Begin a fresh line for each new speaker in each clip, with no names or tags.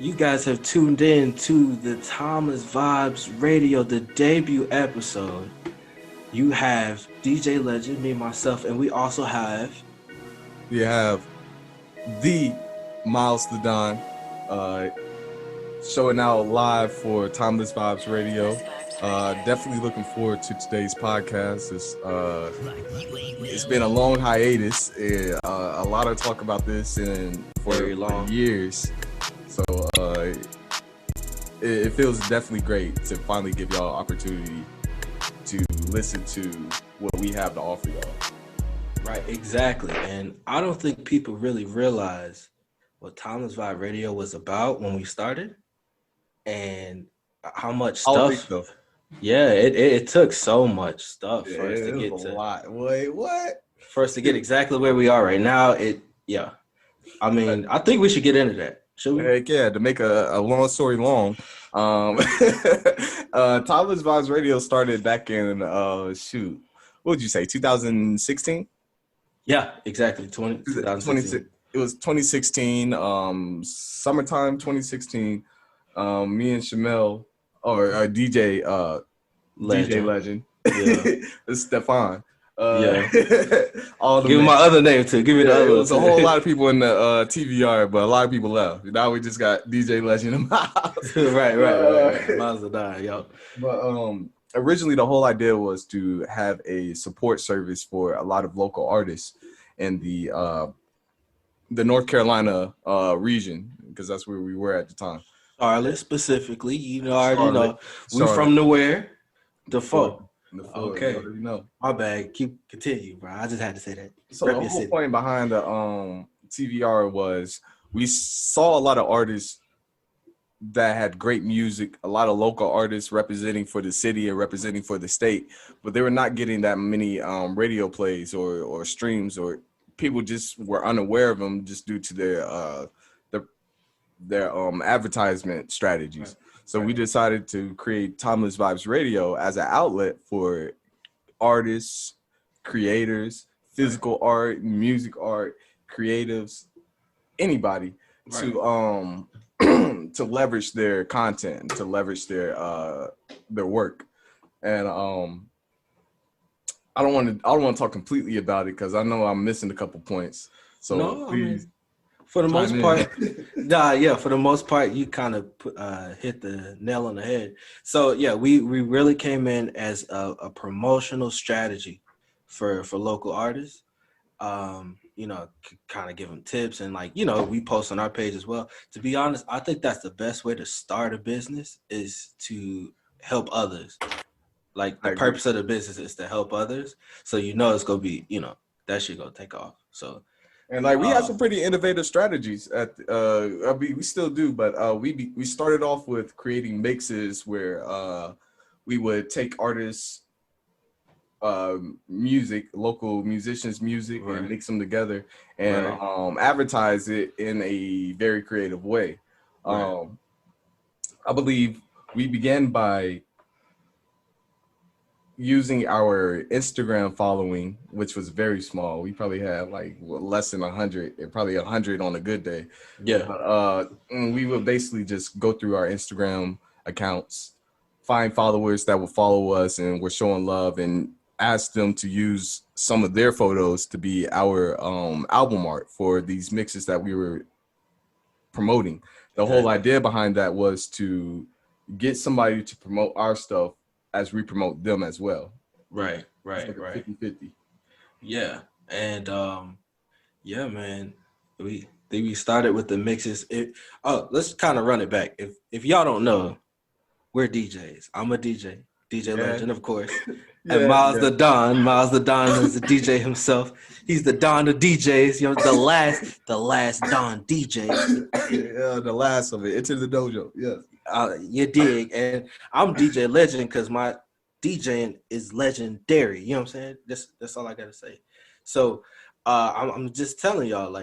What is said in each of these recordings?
You guys have tuned in to the Timeless Vibes Radio, the debut episode. You have DJ Legend, me, myself, and we also have.
We have the Miles the Don showing out live for Timeless Vibes Radio. Definitely looking forward to today's podcast. It's been a long hiatus. A lot of talk about this for years. So it feels definitely great to finally give y'all an opportunity to listen to what we have to offer y'all.
Right, exactly. And I don't think people really realize what Timeless Vibe Radio was about when we started and how much stuff.
I don't think so.
Yeah, it took so much stuff for us to get
to a lot. Wait, what?
For us to get exactly where we are right now. I mean, I think we should get into that. Should we?
Heck yeah, to make a long story long, Timeless Vibes Radio started back in what would you say, 2016?
Yeah, exactly. 2016.
It was 2016, summertime 2016. Me and Shamel, or DJ Legend, yeah. Stefan.
Give me my other name too. Give me the other.
It was a whole lot of people in the TVR, but a lot of people left. Now we just got DJ Legend and Miles.
right. Miles the die, yo.
But originally the whole idea was to have a support service for a lot of local artists in the North Carolina region, because that's where we were at the time.
Charlotte specifically, you know, we from nowhere. The folk. Okay. My bad. Continue, bro. I just had to say that.
So the whole point behind the TVR was we saw a lot of artists that had great music, a lot of local artists representing for the city and representing for the state, but they were not getting that many radio plays or streams, or people just were unaware of them just due to their advertisement strategies. Right. So we decided to create Timeless Vibes Radio as an outlet for artists, creators, physical art, music art, creatives, anybody to leverage their content, to leverage their work. And I don't want to talk completely about it because I know I'm missing a couple points. So please.
For the most part, you kind of hit the nail on the head. So yeah, we really came in as a promotional strategy for local artists. You know, kind of give them tips and we post on our page as well. To be honest, I think that's the best way to start a business is to help others. Like the purpose of the business is to help others. So it's gonna be that shit gonna take off. So.
And we had some pretty innovative strategies we still do, but we started off with creating mixes where we would take artists' music, local musicians' music, and mix them together and advertise it in a very creative way. I believe we began by using our Instagram following, which was very small. We probably had less than 100, probably 100 on a good day.
Yeah.
But we would basically just go through our Instagram accounts, find followers that would follow us and were showing love, and ask them to use some of their photos to be our album art for these mixes that we were promoting. The whole idea behind that was to get somebody to promote our stuff as we promote them as well.
Right.
50-50.
Yeah. And man, we started with the mixes. Let's kind of run it back. If y'all don't know, we're DJs. I'm a DJ Legend, of course. And Miles the Don is the DJ himself. He's the Don of DJs, the last Don DJ.
Yeah, the last of it. Into the dojo. Yes.
You dig. And I'm DJ Legend because my DJing is legendary. You know what I'm saying? That's all I gotta say. So I'm just telling y'all,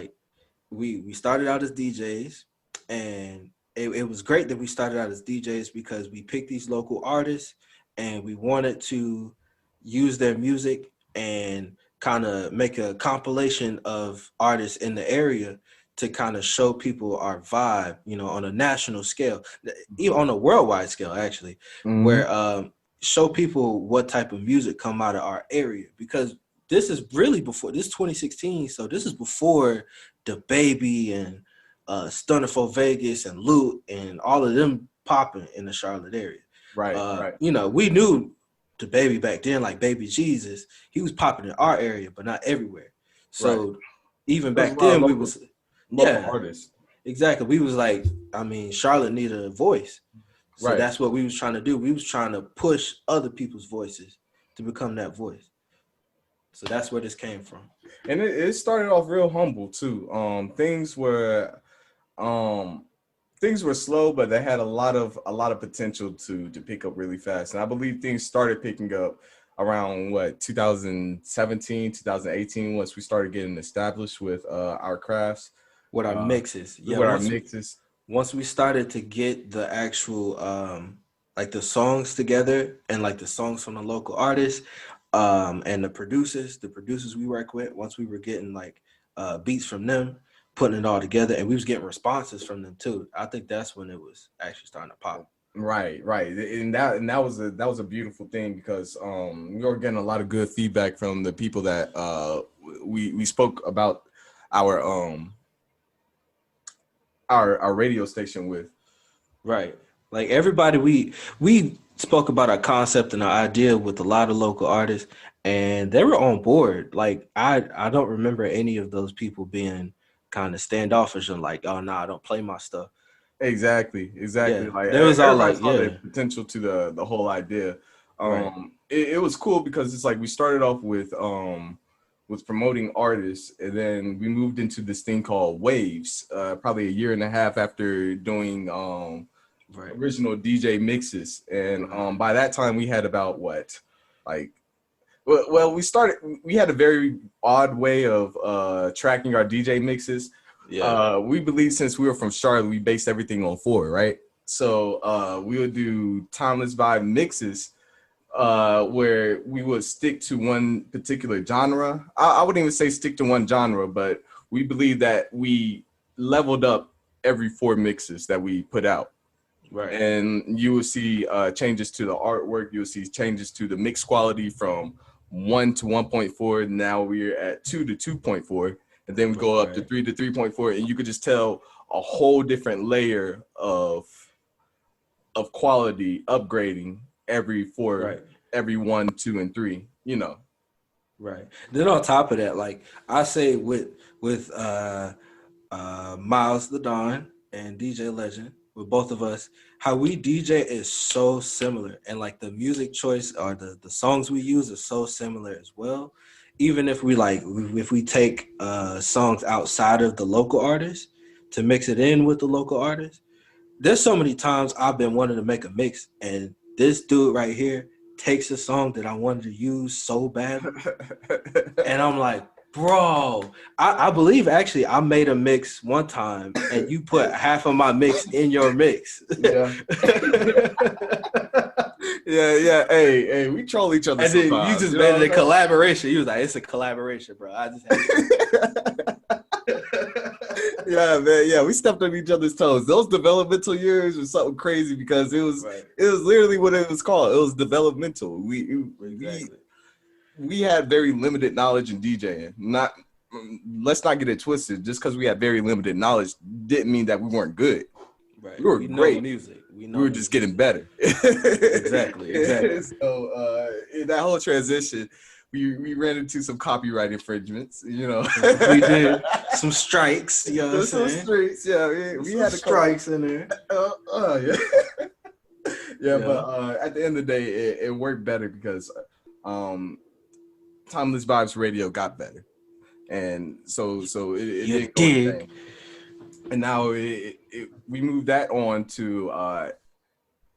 we started out as DJs, and it was great that we started out as DJs because we picked these local artists and we wanted to use their music and kind of make a compilation of artists in the area to kind of show people our vibe, you know, on a national scale, even on a worldwide scale, actually, where show people what type of music come out of our area, because this is really before this 2016, so this is before the Baby and Stunner for Vegas and Loot and all of them popping in the Charlotte area.
Right.
You know, we knew the Baby back then, like Baby Jesus, he was popping in our area, but not everywhere. So even back then, we was
local artists.
Exactly. We was like, I mean, Charlotte needed a voice. So that's what we was trying to do. We was trying to push other people's voices to become that voice. So that's where this came from.
And it started off real humble too. Things were slow, but they had a lot of potential to pick up really fast. And I believe things started picking up around 2017, 2018, once we started getting established with our crafts.
With our mixes.
Yeah, with our mixes.
Once we started to get the actual like the songs together, and like the songs from the local artists, and the producers we work with, once we were getting like beats from them, putting it all together, and we was getting responses from them too, I think that's when it was actually starting to pop.
Right. And that was a beautiful thing, because we were getting a lot of good feedback from the people that we spoke about our radio station with.
Right. Like everybody, we spoke about our concept and our idea with a lot of local artists, and they were on board. Like I don't remember any of those people being kind of standoffish and like, oh no, I don't play my stuff.
Exactly.
Yeah.
Like
there was all like,
saw the potential to the whole idea. It was cool because it's like we started off with promoting artists, and then we moved into this thing called Waves, probably a year and a half after doing original DJ mixes. And by that time we had about we had a very odd way of tracking our DJ mixes. We believe, since we were from Charlotte, we based everything on 4, right? So we would do timeless vibe mixes, where we would stick to one particular genre. I wouldn't even say stick to one genre, but we believe that we leveled up every 4 mixes that we put out.
Right.
And you will see changes to the artwork. You'll see changes to the mix quality from 1 to 1.4. Now we're at 2 to 2.4. And then we go up to 3 to 3.4. And you could just tell a whole different layer of quality upgrading every 4, every 1, 2, and 3, you know.
Right. Then on top of that, like I say with Miles the Don and DJ Lejend, with both of us, how we DJ is so similar, and like the music choice or the songs we use are so similar as well. Even if we take songs outside of the local artists to mix it in with the local artists, there's so many times I've been wanting to make a mix, and this dude right here takes a song that I wanted to use so badly, and I'm like, bro, I believe actually I made a mix one time and you put half of my mix in your mix.
Yeah. Yeah. Hey, we troll each other.
And then you just made it a collaboration. You was like, it's a collaboration, bro. I just had
Yeah, man. Yeah, we stepped on each other's toes. Those developmental years were something crazy, because it was literally what it was called. It was developmental. We had very limited knowledge in DJing. Let's not get it twisted. Just because we had very limited knowledge didn't mean that we weren't good.
Right.
We were great.
Music.
We were just getting better.
Exactly.
So in that whole transition, we ran into some copyright infringements. You know,
we did some strikes. You know,
some strikes. Yeah, we had
strikes in there.
Yeah. But at the end of the day, it worked better because Timeless Vibes Radio got better, and so it didn't go the same. And now we moved that on to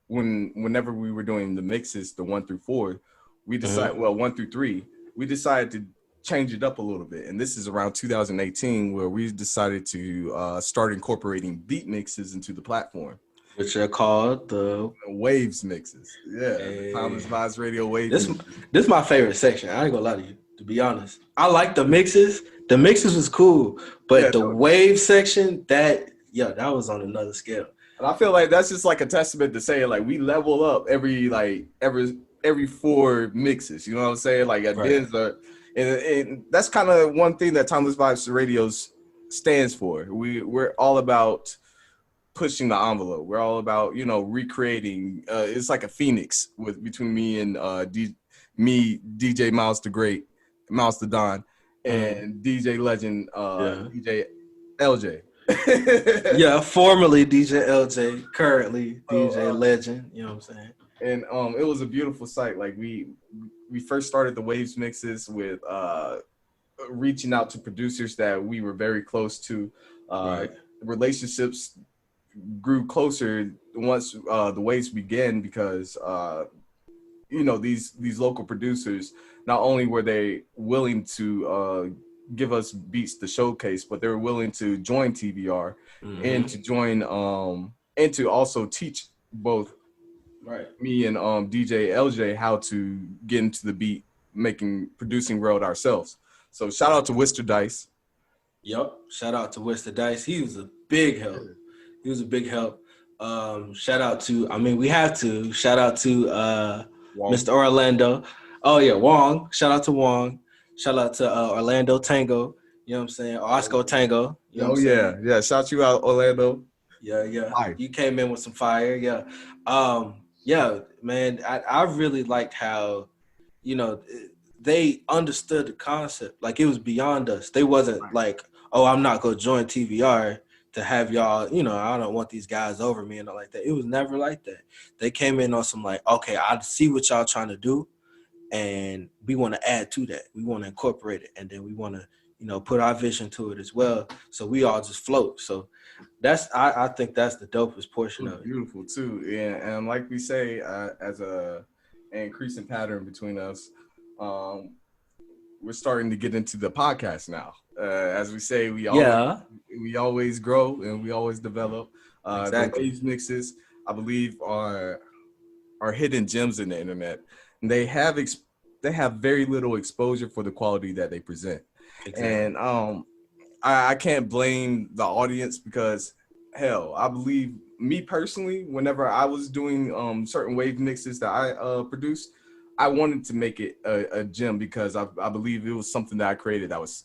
whenever we were doing the mixes, the 1 through 4, we decided 1 through 3, we decided to change it up a little bit, and this is around 2018 where we decided to start incorporating beat mixes into the platform,
which are called the
Waves mixes. Yeah, the Timeless Vibes Radio Waves.
This is my favorite section. I ain't gonna lie to you. To be honest, I like the mixes. The mixes was cool,
Yeah,
but the wave section that was on another scale.
and I feel like that's just like a testament to saying like we level up every four mixes. You know what I'm saying? Like a
Right.
Denza, and that's kind of one thing that Timeless Vibes Radios stands for. We're all about pushing the envelope. We're all about recreating. It's like a phoenix between me and DJ Miles the Great, Miles the Don, and DJ Legend,
Yeah.
DJ LJ.
Yeah, formerly DJ LJ, currently DJ Legend. You know what I'm saying?
And it was a beautiful sight. Like we first started the Waves mixes with reaching out to producers that we were very close to.
Right.
Relationships grew closer once the Waves began because these local producers, not only were they willing to give us beats to showcase, but they were willing to join TVR and to join and to also teach both me and DJ LJ how to get into the beat producing world ourselves. So shout out to Wister Dice.
Yep. Shout out to Wister Dice. He was a big help. Shout out to, we have to shout out to Mr. Orlando. Oh yeah, Wong. Shout out to Wong. Shout out to Orlando Tango. You know what I'm saying? Osco Tango. You know what I'm saying?
Yeah. Shout you out, Orlando.
Yeah.
Fire.
You came in with some fire. Yeah. Yeah, man. I really liked how, they understood the concept. Like it was beyond us. They wasn't like, oh, I'm not gonna join TVR to have y'all, I don't want these guys over me and all like that. It was never like that. They came in on some like, okay, I see what y'all trying to do, and we want to add to that. We want to incorporate it, and then we want to, put our vision to it as well. So we all just float. So I think that's the dopest portion of it.
Beautiful too, and like we say, as an increasing pattern between us, we're starting to get into the podcast now. As we say, we always grow and we always develop.
Exactly.
The Waves mixes, I believe, are hidden gems in the internet. And they have very little exposure for the quality that they present. Exactly. And I can't blame the audience because, hell, I believe me personally, whenever I was doing certain wave mixes that I produced, I wanted to make it a gem because I believe it was something that I created that was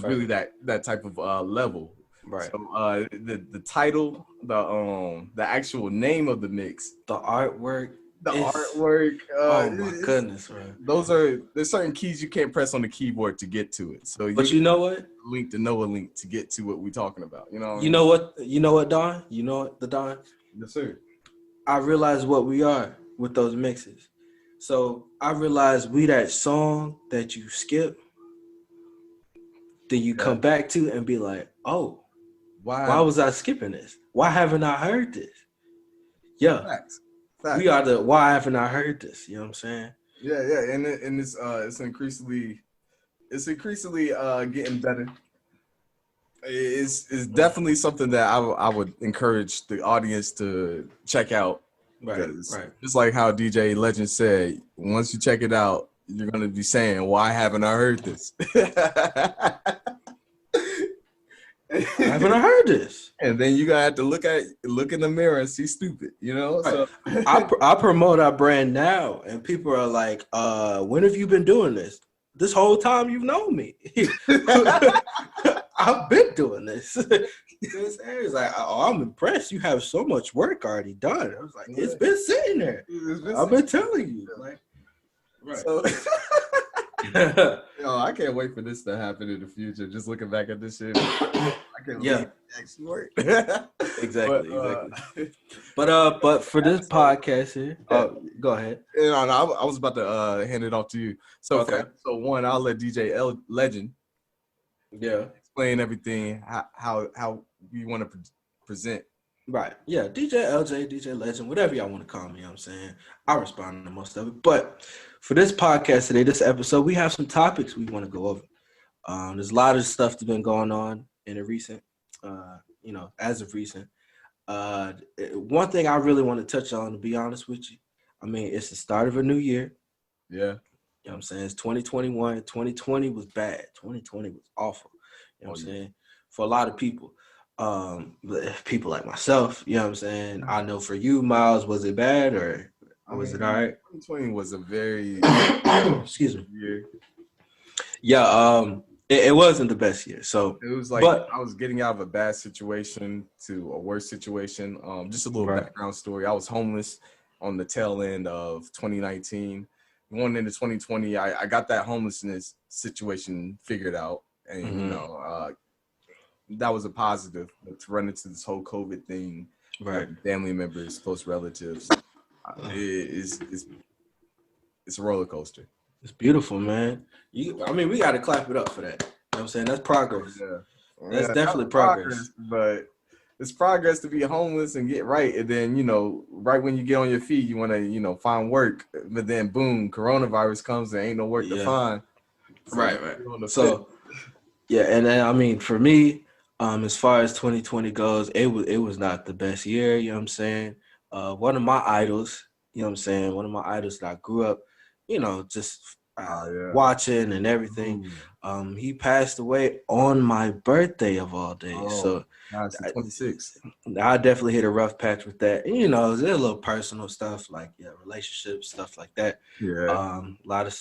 really that type of level.
Right.
So the title, the actual name of the mix,
the artwork.
Oh
my goodness, man.
There's certain keys you can't press on the keyboard to get to it. So
you know what?
Link to know a link to get to what we're talking about.
You know what, Don? You know what, the Don?
Yes, sir.
I realized what we are with those mixes. So I realized we that song that you skip, then you come back to and be like, oh, why was I skipping this? Why haven't I heard this? Yeah.
Facts.
We are the why haven't I heard this? You know what I'm saying?
Yeah, and it's increasingly getting better. It's definitely something that I would encourage the audience to check out.
Right.
Just like how DJ Legend said, once you check it out, you're gonna be saying, "Why haven't I heard this?"
Why haven't I heard this?
And then you gotta have to look in the mirror and see stupid, Right.
So I promote our brand now, and people are like, "When have you been doing this? This whole time you've known me. I've been doing this." It's like, "Oh, I'm impressed. You have so much work already done." I was like, "It's been sitting there. I've been telling you." Like, right.
So, I can't wait for this to happen in the future. Just looking back at this shit, I can't believe it actually worked.
Exactly. But for this podcast here, go ahead.
I was about to hand it off to you. So
okay.
So one, I'll let DJ Legend. Explain everything how you want to present.
Right. Yeah. DJ LJ, DJ Legend, whatever y'all want to call me. You know what I'm saying? I respond to most of it. But for this podcast today, this episode, we have some topics we want to go over. There's a lot of stuff that's been going on in the recent, as of recent. One thing I really want to touch on, to be honest with you, it's the start of a new year.
Yeah.
know what I'm saying? It's 2021. 2020 was bad. 2020 was awful. You know what I'm saying? For a lot of people. People like myself, you know what I'm saying? I know for you, Miles, was it bad or was it all right?
2020 was a very
Excuse me.
year.
Yeah, it wasn't the best year. So
It was like
but
I was getting out of a bad situation to a worse situation. Just a little
right.
background story. I was homeless on the tail end of 2019. Going into 2020, I got that homelessness situation figured out, and that was a positive. But to run into this whole COVID thing,
Right.
family members, close relatives, it's a roller coaster.
It's beautiful, man. I mean, we got to clap it up for that. You know what I'm saying? That's progress. That's definitely progress.
But it's progress to be homeless and get right. And then, right when you get on your feet, you want to, find work. But then, boom, coronavirus comes and ain't no work to find. So
right. So, yeah. And then, I mean, for me, as far as 2020 goes, it was not the best year. You know what I'm saying? One of my idols, you know what I'm saying? One of my idols that I grew up, just watching and everything. He passed away on my birthday of all days. So
it's the 26th.
I definitely hit a rough patch with that. And, there's a little personal stuff like relationships, stuff like that.
Yeah.
A lot of.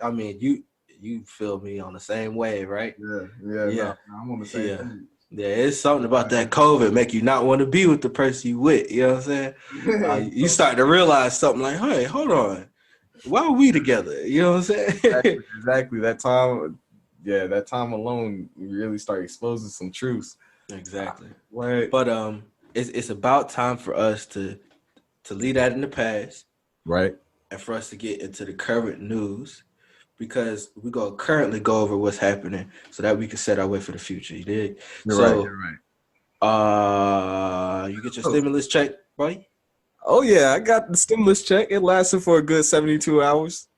I mean, you feel me on the same way, right?
Yeah. No, I'm on the same page.
Yeah, it's something about that COVID make you not want to be with the person you with. You know what I'm saying? You start to realize something like, hey, hold on. Why are we together? You know what I'm saying?
Exactly. That time alone, you really start exposing some truths.
Exactly.
Right.
But it's about time for us to leave that in the past.
Right.
And for us to get into the current news, because we're going to currently go over what's happening so that we can set our way for the future. You dig?
You're
right. You get your stimulus check, buddy?
Oh, yeah. I got the stimulus check. It lasted for a good 72 hours.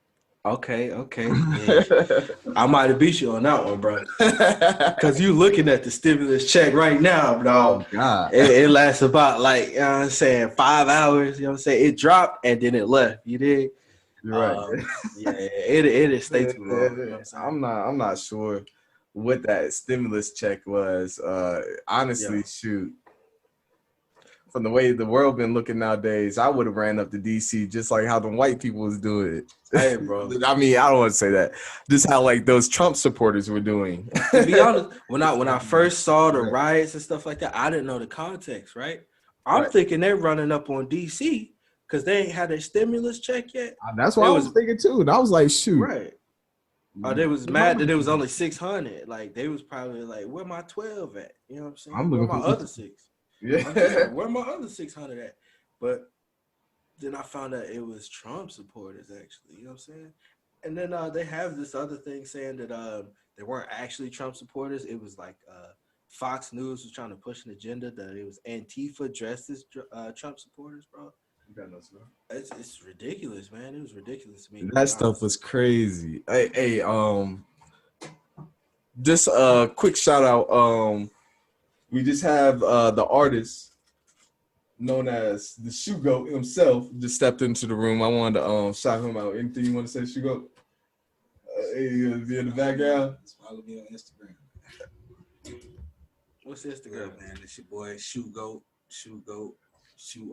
Okay. Yeah. I might have beat you on that one, bro. Because you looking at the stimulus check right now, dog.
Oh, God.
It lasts about 5 hours. You know what I'm saying? It dropped and then it left. You dig?
You're right.
It stayed too long. You know what I'm saying?
I'm not sure what that stimulus check was. Honestly, shoot. From the way the world been looking nowadays, I would have ran up to DC just like how the white people was doing it.
Hey, bro.
I mean, I don't want to say that. Just how those Trump supporters were doing.
To be honest, when I first saw the riots and stuff like that, I didn't know the context, right? I'm thinking they're running up on DC because they ain't had their stimulus check yet.
That's what I was thinking too. And I was like, shoot.
Right. They was mad that it was only 600. Like they was probably like, where my 12 at? You know what I'm saying? Where my other 6? Yeah. Where my other 600 at? But then I found out it was Trump supporters actually. You know what I'm saying? And then they have this other thing saying that they weren't actually Trump supporters. It was like Fox News was trying to push an agenda that it was Antifa dressed as Trump supporters, bro. It's ridiculous, man. It was ridiculous to me.
That stuff was crazy. Hey, just a quick shout out. We just have the artist known as the Shoe Goat himself just stepped into the room. I wanted to shout him out. Anything you want to say, Shoe Goat? Be in the background.
Follow me on Instagram.
What's Instagram,
man? It's your boy Shoe Goat, shoe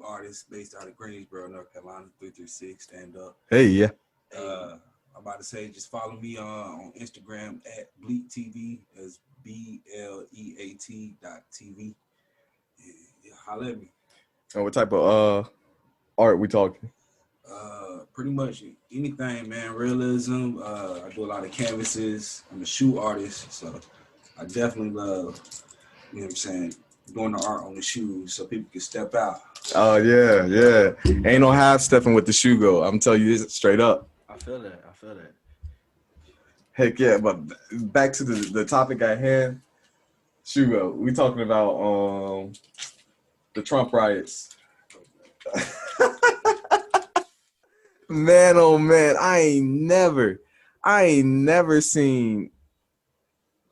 artist based out of Greensboro, North Carolina, 336. Stand up.
Hey, yeah.
I'm about to say, just follow me on Instagram at Bleak TV. That's BLEAT.TV. Yeah, holla at me.
And what type of art we talking?
Pretty much anything, man. Realism. I do a lot of canvases. I'm a shoe artist, so I definitely love, you know what I'm saying, doing the art on the shoes so people can step out.
Oh, yeah. Ain't no half stepping with the Shoe Goat. I'm telling you this straight up.
I feel that.
Heck yeah, but back to the topic at hand. Shoe Goat. We talking about the Trump riots. Man, oh man, I ain't never seen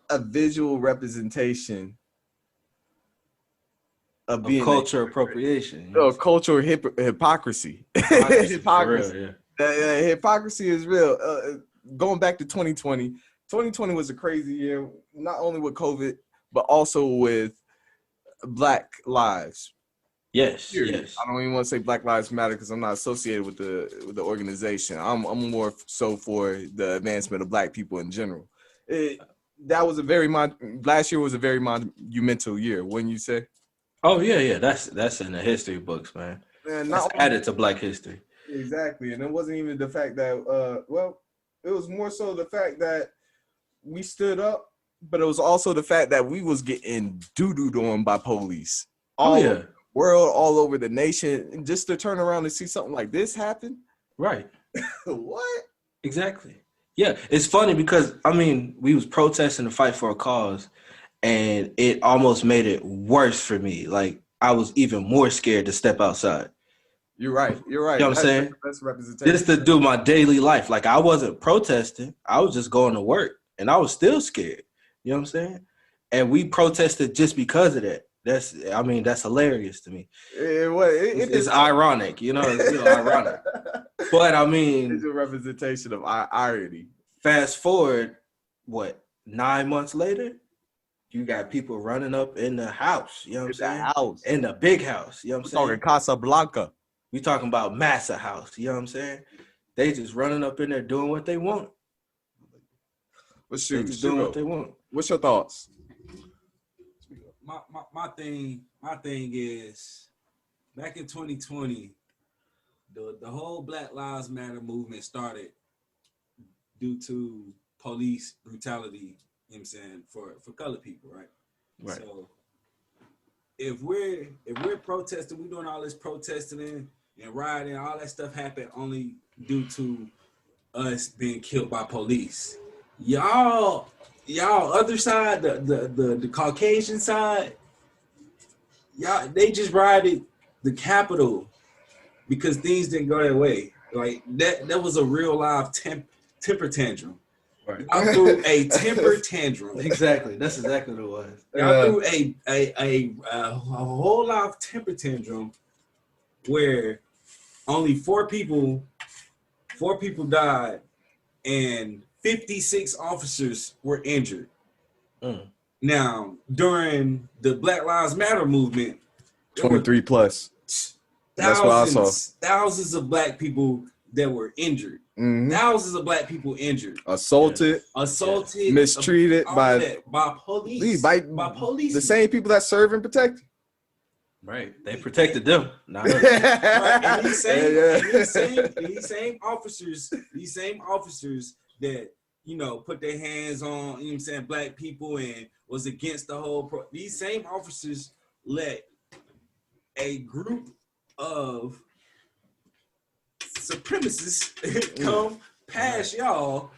a visual representation of being
culture appropriation.
Cultural hypocrisy. Hypocrisy.
Real, yeah.
Hypocrisy is real. going back to 2020. 2020 was a crazy year, not only with COVID, but also with Black lives.
Yes,
Period.
yes.
I don't even want to say Black Lives Matter because I'm not associated with the organization. I'm more so for the advancement of Black people in general. That was last year was a very monumental year, wouldn't you say?
Oh yeah. That's in the history books, man.
And
That's
not
added to Black history.
exactly, and it wasn't even the fact that it was more so the fact that we stood up, but it was also the fact that we was getting doo-dooed on by police.
Oh yeah.
World, all over the nation, and just to turn around and see something like this happen.
Right.
What?
Exactly. Yeah. It's funny because I mean we was protesting to fight for a cause, and it almost made it worse for me. Like I was even more scared to step outside.
You're right.
You know what I'm saying?
That's representation.
Just to do my daily life. Like I wasn't protesting. I was just going to work, and I was still scared. You know what I'm saying? And we protested just because of that. That's hilarious to me. It's ironic, you know. It's real ironic. But I mean,
it's a representation of irony.
Fast forward, 9 months later, you got people running up in the house. You know what I'm saying?
House.
In the big house. You know what I'm saying?
Talking Casablanca.
We talking about Massa House. You know what I'm saying? They just running up in there doing what they want.
Well,
They just doing what they want.
What's your thoughts?
My thing is back in 2020, the whole Black Lives Matter movement started due to police brutality, you know what I'm saying, for colored people, right?
Right.
So if we're protesting, we're doing all this protesting and rioting, all that stuff happened only due to us being killed by police. Y'all other side, the Caucasian side, y'all, they just rioted the Capitol because things didn't go their way. Like that was a real live temper tantrum.
Right.
Y'all threw a temper tantrum.
Exactly. That's exactly what it was.
Y'all threw a whole live temper tantrum where only four people died and 56 officers were injured. Now, during the Black Lives Matter movement,
23 plus. That's what I saw.
Thousands of Black people that were injured.
Mm-hmm.
Thousands of Black people injured.
Assaulted, mistreated by police. By police. The same people that serve and protect.
Right. They protected them. Not us.
Right. And these same officers that, you know, put their hands on, you know what I'm saying, Black people and was against the whole these same officers let a group of supremacists come past y'all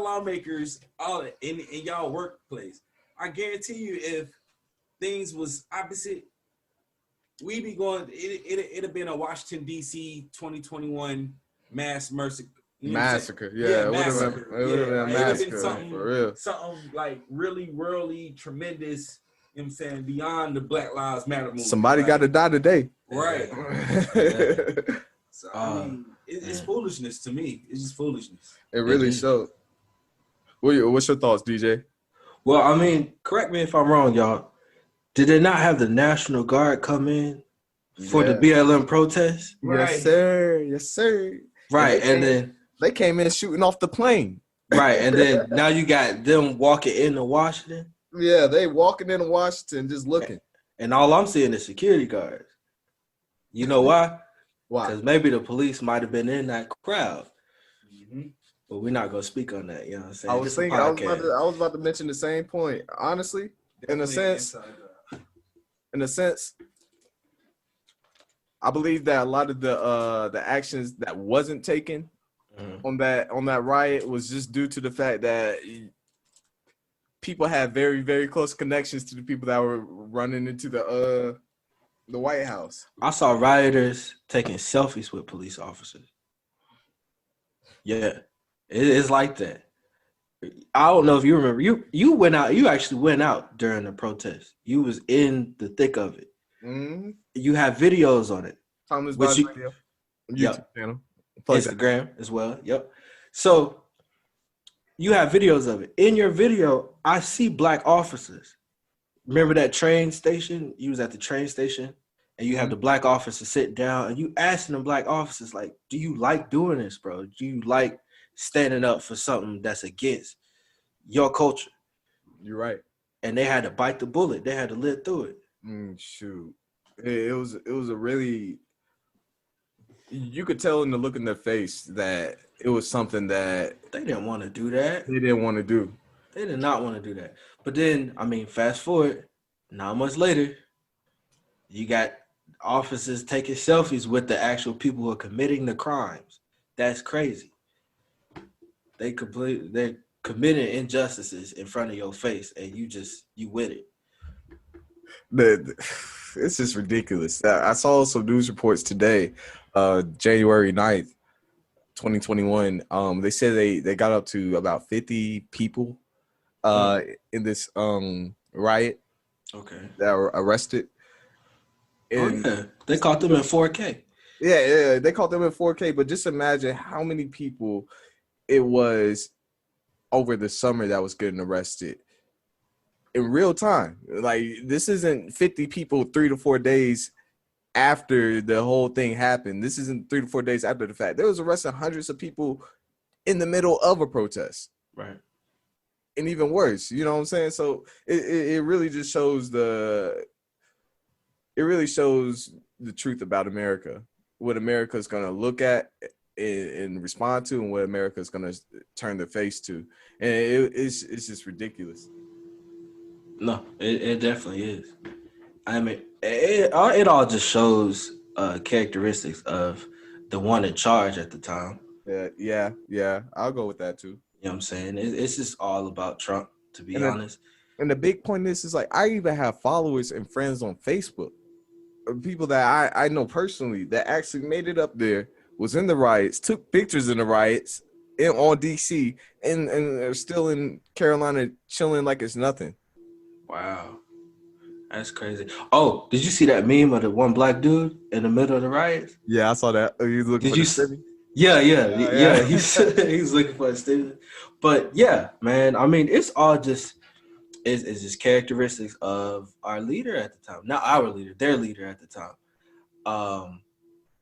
lawmakers all in y'all workplace. I guarantee you, if things was opposite, we'd be going. It'd have been a Washington D.C. 2021 mass massacre.
Massacre, yeah, it would have been a massacre for real.
Something like really tremendous. You know what I'm saying, beyond the Black Lives Matter movement.
Somebody got to die today,
right?
Yeah.
So I mean, it's foolishness to me. It's just foolishness.
It really showed. What's your thoughts, DJ?
Well, I mean, correct me if I'm wrong, y'all. Did they not have the National Guard come in for the BLM protest?
Right.
Yes, sir.
Right, and then
they came in shooting off the plane.
Right, and then now you got them walking into Washington.
Yeah, they walking into Washington just looking.
And all I'm seeing is security guards. You know why?
Why?
Because maybe the police might have been in that crowd. Mm-hmm. But we're not going to speak on that. You know what I'm saying?
I was about to mention the same point. Honestly, in a sense, I believe that a lot of the actions that wasn't taken on that riot was just due to the fact that people had very, very close connections to the people that were running into the White House.
I saw rioters taking selfies with police officers. Yeah, it's like that. I don't know if you remember. You went out. You actually went out during the protest. You was in the thick of it. Mm-hmm. You have videos on it.
Thomas Bond Radio. YouTube channel.
Instagram as well. Yep. So You have videos of it. In your video, I see black officers. Remember that train station? You was at the train station and you have the black officers sitting down and you asking the black officers, like, do you like doing this, bro? Do you like standing up for something that's against your culture?
You're right.
And they had to bite the bullet. They had to live through it.
Shoot. It was a really, you could tell in the look in their face that it was something that
They didn't want to do that.
they didn't want to do.
They did not want to do that. But then, I mean, fast forward, 9 months later, you got officers taking selfies with the actual people who are committing the crimes. That's crazy. They're committing injustices in front of your face, and you with it.
It's just ridiculous. I saw some news reports today, January 9th, 2021. They said they got up to about 50 people in this riot
Okay.
that were arrested. And
Yeah. They caught them in 4K.
yeah, they caught them in 4K. But just imagine how many people it was over the summer that was getting arrested in real time. Like, this isn't 50 people 3 to 4 days after the whole thing happened. This isn't 3 to 4 days after the fact. There was arresting hundreds of people in the middle of a protest.
Right.
And even worse, you know what I'm saying? So it really just shows the truth about America, what America is going to look at and respond to, and what America is going to turn their face to. And it's just ridiculous.
No, it definitely is. I mean, it all just shows characteristics of the one in charge at the time.
Yeah. I'll go with that too.
You know what I'm saying? It's just all about Trump, to be
And
honest.
And the big point is like, I even have followers and friends on Facebook, people that I know personally that actually made it up there, was in the riots, took pictures in the riots on DC, and are still in Carolina chilling like it's nothing.
Wow. That's crazy. Oh, did you see that meme of the one black dude in the middle of the riots?
Yeah, I saw that. You looking
Did
for
you
the city?
Yeah. He's looking for a student. But yeah, man. I mean, it's all just it's just characteristics of our leader at the time. Not our leader, their leader at the time.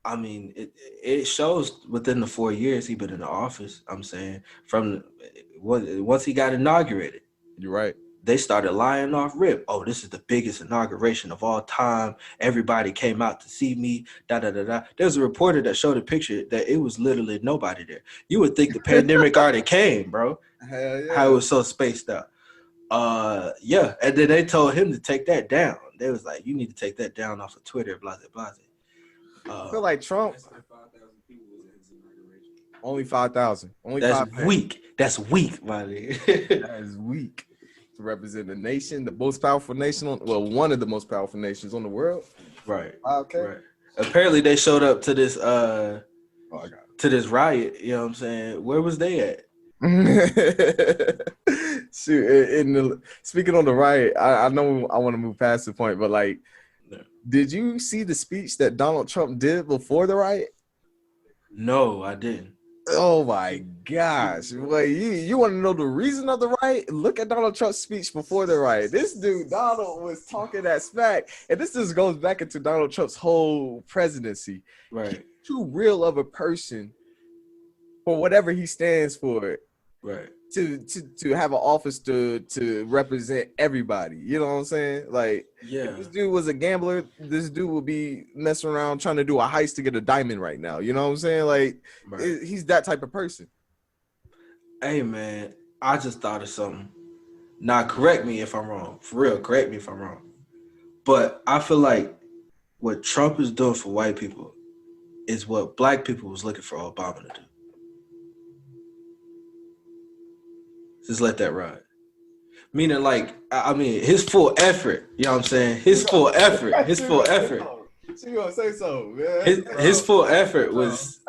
I mean, it shows within the 4 years he been in the office. I'm saying once he got inaugurated.
You're right.
They started lying off rip. Oh, this is the biggest inauguration of all time. Everybody came out to see me. There's a reporter that showed a picture that it was literally nobody there. You would think the pandemic already came, bro.
Hell yeah.
How it was so spaced out. Yeah. And then they told him to take that down. They was like, you need to take that down off of Twitter, blah, blah, blah.
I feel like Trump. Only 5,000. Only
that's
5,000.
weak. That's weak, my nigga.
That is weak. To represent the nation, the most powerful nation one of the most powerful nations on the world.
Right.
Okay.
Right. Apparently they showed up to this
to
this riot, you know what I'm saying? Where was they at?
Shoot, speaking on the riot, I know I want to move past the point, but like, did you see the speech that Donald Trump did before the riot?
No, I didn't.
Oh my gosh. Well, you want to know the reason of the riot? Look at Donald Trump's speech before the riot. This dude, Donald, was talking that smack. And this just goes back into Donald Trump's whole presidency.
Right.
He's too real of a person for whatever he stands for.
Right.
To have an office to represent everybody. You know what I'm saying? Like,
yeah.
If this dude was a gambler, this dude would be messing around trying to do a heist to get a diamond right now. You know what I'm saying? Like, right. He's that type of person.
Hey, man, I just thought of something. Now, correct me if I'm wrong. For real, correct me if I'm wrong. But I feel like what Trump is doing for white people is what black people was looking for Obama to do. Just let that ride. Meaning, like, I mean, his full effort. You know what I'm saying? His full effort.
So you gonna say so, man?
His full effort was,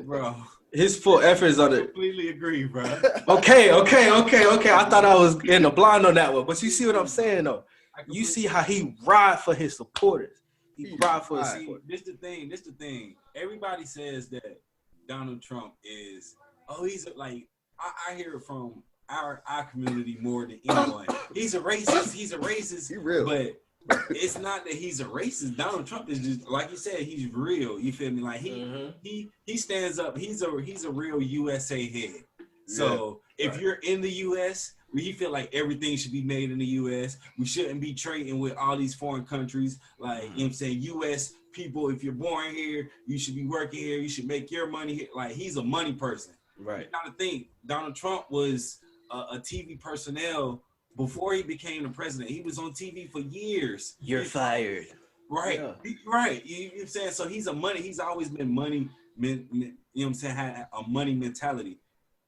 bro.
His full effort is on it.
Completely agree, bro.
Okay. I thought I was in the blind on that one, but you see what I'm saying, though. You see how he ride for his supporters. He ride for his supporters.
This the thing. Everybody says that Donald Trump is. Oh, he's like. I hear it from our community more than anyone. He's a racist. He's a racist.
He real.
But it's not that he's a racist. Donald Trump is just like you said. He's real. You feel me? Like he stands up. He's a real USA head. So if you're in the US, we feel like everything should be made in the US. We shouldn't be trading with all these foreign countries. Like, you know what I'm saying? US people, if you're born here, you should be working here. You should make your money here. Like, he's a money person.
Right.
You gotta think, Donald Trump was a TV personnel before he became the president. He was on TV for years.
You're fired.
Right.
Yeah.
Right. You know what I'm saying? So he's always been money, you know what I'm saying, had a money mentality.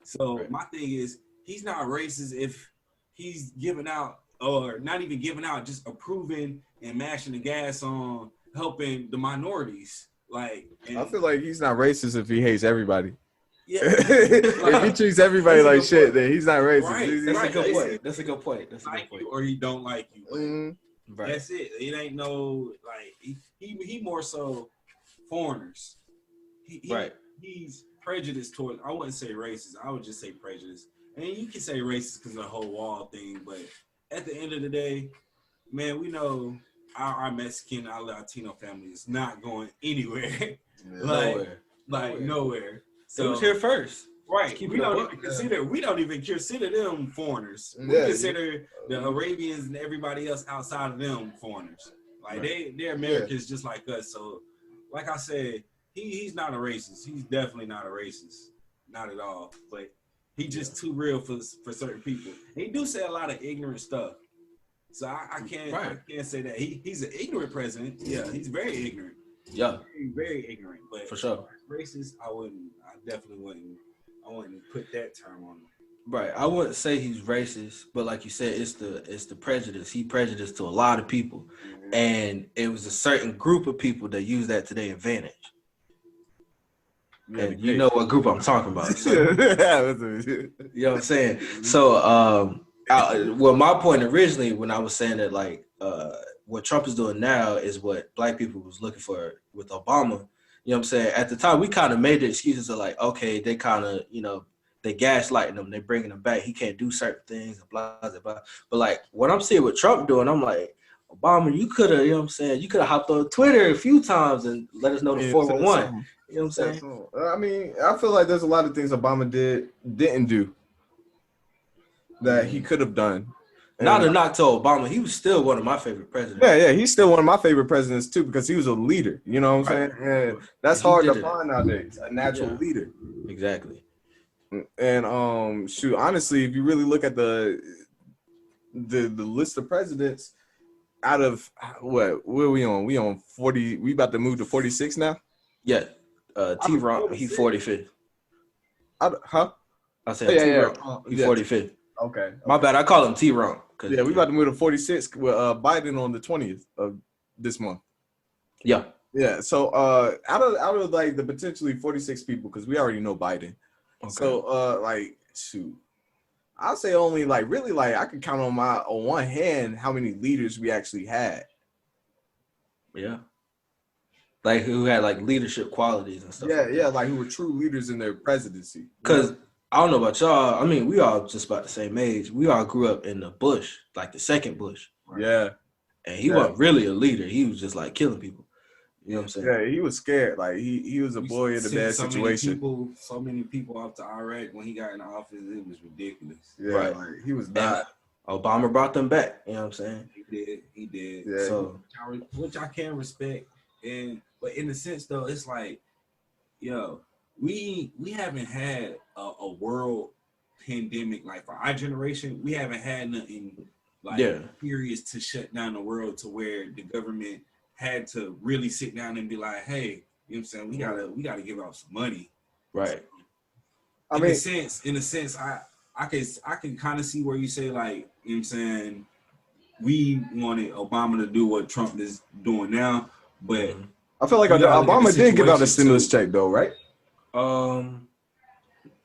So my thing is, he's not racist if he's giving out, or not even giving out, just approving and mashing the gas on helping the minorities. Like,
I feel like he's not racist if he hates everybody.
Yeah.
If he treats everybody like shit, then he's not racist.
Right.
That's a good point. That's a good point. That's a good
Like
point.
you or he don't like you.
Right.
That's it. It ain't no like he more so foreigners.
Right.
He's prejudiced towards. I wouldn't say racist. I would just say prejudice. And you can say racist because of the whole wall thing, but at the end of the day, man, we know our Mexican, our Latino family is not going anywhere. Nowhere.
So it was here first.
Right. We don't even consider them foreigners. We consider the Arabians and everybody else outside of them foreigners. Like they're Americans just like us. So like I said, he's not a racist. He's definitely not a racist. Not at all. But he's just too real for certain people. He do say a lot of ignorant stuff. So I can't say that. He's an ignorant president. Yeah, he's very ignorant.
Yeah.
Very, very ignorant. But
for sure.
Racist, I definitely wouldn't put that term on him.
Right. I wouldn't say he's racist, but like you said, it's the prejudice. He prejudiced to a lot of people. And it was a certain group of people that use that to their advantage. And you know what group I'm talking about. So. You know what I'm saying? So my point originally when I was saying that like what Trump is doing now is what black people was looking for with Obama. You know what I'm saying? At the time, we kind of made the excuses of like, okay, they kind of, they gaslighting him. They're bringing him back. He can't do certain things, blah, blah, blah. But like what I'm seeing what Trump doing, I'm like, Obama, you could have, you know what I'm saying? You could have hopped on Twitter a few times and let us know the 411. You know what I'm saying?
I mean, I feel like there's a lot of things Obama didn't do that he could have done.
Not a knock to Obama. He was still one of my favorite presidents.
Yeah, he's still one of my favorite presidents too because he was a leader. You know what I'm saying? And that's hard to find nowadays. A natural leader.
Exactly.
And shoot, honestly, if you really look at the list of presidents, out of where are we on? We on 40. We about to move to 46 now.
Yeah. T-Ron, he's 45th. I said T-Ron, he's 45th.
Okay.
My bad. I call him T-Ron.
Yeah, we about to move to 46 with Biden on the 20th of this month.
Yeah.
Yeah. So out of like the potentially 46 people, because we already know Biden. Okay. So like shoot, I'll say only like really like I can count on one hand how many leaders we actually had.
Yeah. Like who had like leadership qualities and stuff.
Yeah, like who were true leaders in their presidency.
Because I don't know about y'all. I mean, we all just about the same age. We all grew up in the Bush, like the second Bush.
Right? Yeah.
And he wasn't really a leader. He was just like killing people. You know what I'm saying?
Yeah, he was scared. Like he was a boy in a bad situation.
So many people off to Iraq when he got in office, it was ridiculous.
Yeah, right. Like he was not.
Obama brought them back. You know what I'm saying?
He did.
Yeah.
So
which I can respect. But in a sense though, it's like, yo, we haven't had a world pandemic like for our generation. We haven't had nothing like periods to shut down the world to where the government had to really sit down and be like, hey, you know what I'm saying? We gotta give out some money.
Right.
In a sense, I can kind of see where you say like, you know what I'm saying, we wanted Obama to do what Trump is doing now, but
I feel like Obama did give out a stimulus check though, right?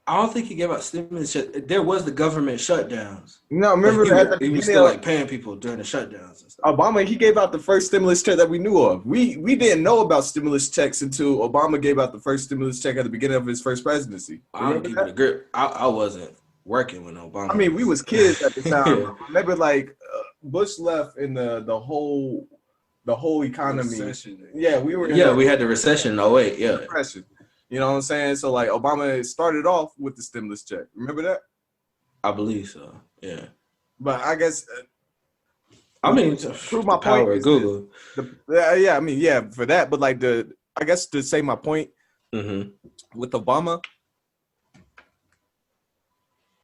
I don't think he gave out stimulus check. There was the government shutdowns.
No, remember
he was still like paying people during the shutdowns and stuff.
Obama, he gave out the first stimulus check that we knew of. We didn't know about stimulus checks until Obama gave out the first stimulus check at the beginning of his first presidency.
I'm keeping the grip. I wasn't. working when Obama.
I mean, we was kids at the time.
Yeah.
Remember, like Bush left in the whole economy.
Recession.
Yeah, we were.
Yeah, we had the recession in 08, yeah.
Depression. You know what I'm saying? So like Obama started off with the stimulus check. Remember that?
I believe so. Yeah.
But I guess
I mean,
prove my
the power
point
of
is
Google.
yeah, I mean, yeah, for that. But like I guess to say my point with Obama,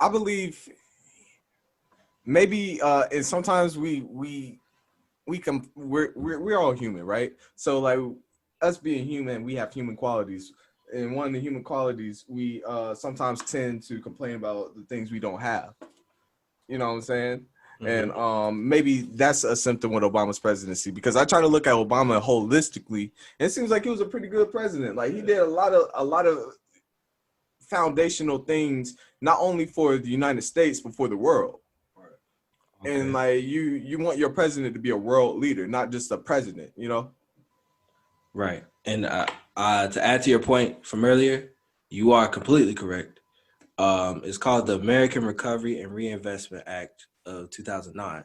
I believe maybe and sometimes we're all human, right? So like us being human, we have human qualities. And one of the human qualities, we sometimes tend to complain about the things we don't have. You know what I'm saying? And maybe that's a symptom with Obama's presidency, because I try to look at Obama holistically, and it seems like he was a pretty good president. Like he did a lot of foundational things, not only for the United States but for the world. Okay. And like you want your president to be a world leader, not just a president, you know?
Right. And to add to your point from earlier, you are completely correct. It's called the American Recovery and Reinvestment Act of 2009.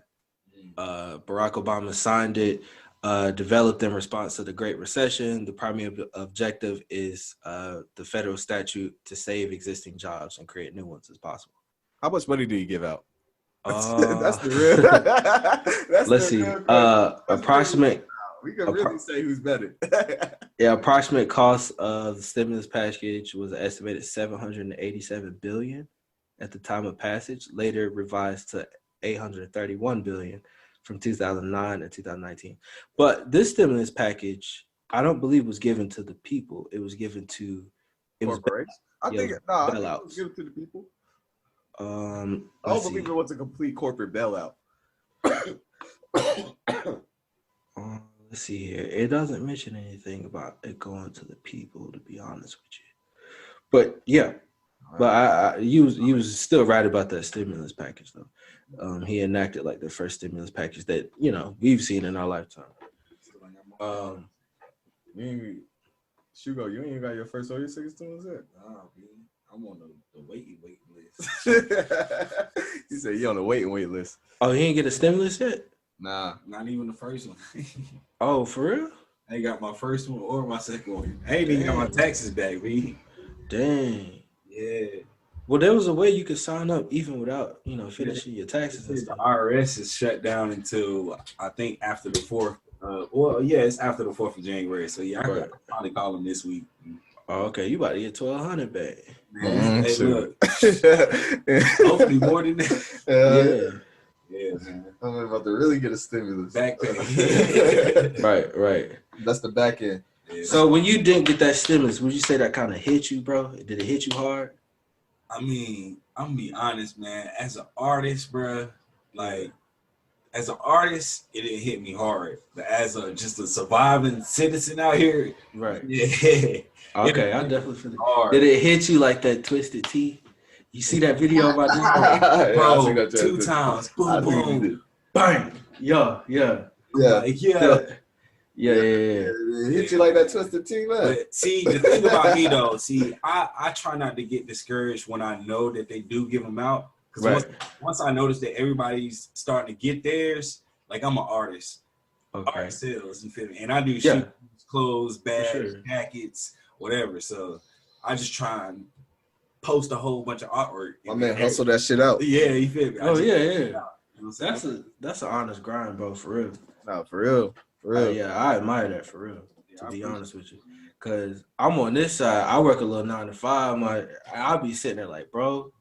Barack Obama signed it, developed in response to the Great Recession. The primary objective is the federal statute to save existing jobs and create new ones as possible.
How much money do you give out? That's the real.
Let's see. Approximate.
We can really say who's better.
Yeah, approximate cost of the stimulus package was an estimated $787 billion at the time of passage, later revised to $831 billion from 2009 and 2019. But this stimulus package, I don't believe was given to the people. It was given to
corporations. I think it was given to the people. I don't believe it was a complete corporate bailout.
Let's see here. It doesn't mention anything about it going to the people, to be honest with you. But yeah, but you was still right about that stimulus package though. He enacted like the first stimulus package that we've seen in our lifetime.
Shugo, you ain't got your first or your second stimulus yet?
Nah, man. I'm on the waiting list.
You said you on the wait list.
Oh, he ain't get a stimulus yet?
Nah, not even the first one.
Oh, for real?
I ain't got my first one or my second one. I ain't even got my taxes back, B.
Dang.
Yeah.
Well, there was a way you could sign up even without, finishing your taxes and stuff.
The IRS is shut down until I think after the 4th. It's after the 4th of January. So yeah, I could probably call them this week.
Oh, okay. You about to get $1,200 back.
Man, hey, look. Hopefully more than that. Yeah, man.
I'm about to really get a stimulus.
Back pay.
Right.
That's the back end.
Yeah.
So when you didn't get that stimulus, would you say that kind of hit you, bro? Did it hit you hard?
I mean, I'm gonna be honest, man. As an artist, bro, it didn't hit me hard. But as just a surviving citizen out here,
right?
Yeah.
Okay, I definitely feel it.
Hard.
Did it hit you like that Twisted Tea? You see that video about this?
Bro, 2 times. Boom, boom. Bang.
Yeah.
It hit you like that Twisted Tea, man.
But see, the thing about me though, I try not to get discouraged when I know that they do give them out. Because once I notice that everybody's starting to get theirs, like I'm an artist.
Okay.
Art sales, you feel me? And I do shoes, clothes, bags, jackets, whatever. So I just try and post a whole bunch of artwork.
My man hustle that shit out.
Yeah, you feel me?
That's an honest grind, bro, for real.
No, for real.
I admire that for real. To be honest with you, cause I'm on this side. I work a little 9 to 5. I'll be sitting there like, bro,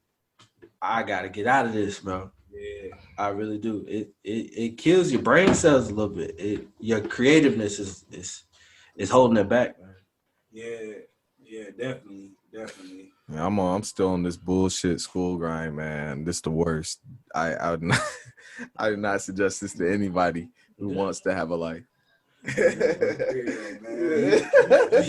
I gotta get out of this, bro.
Yeah,
I really do. It kills your brain cells a little bit. Your creativeness is holding it back, man.
Yeah, definitely.
Yeah, I'm still on this bullshit school grind, man. This the worst. I do not suggest this to anybody who wants to have a life.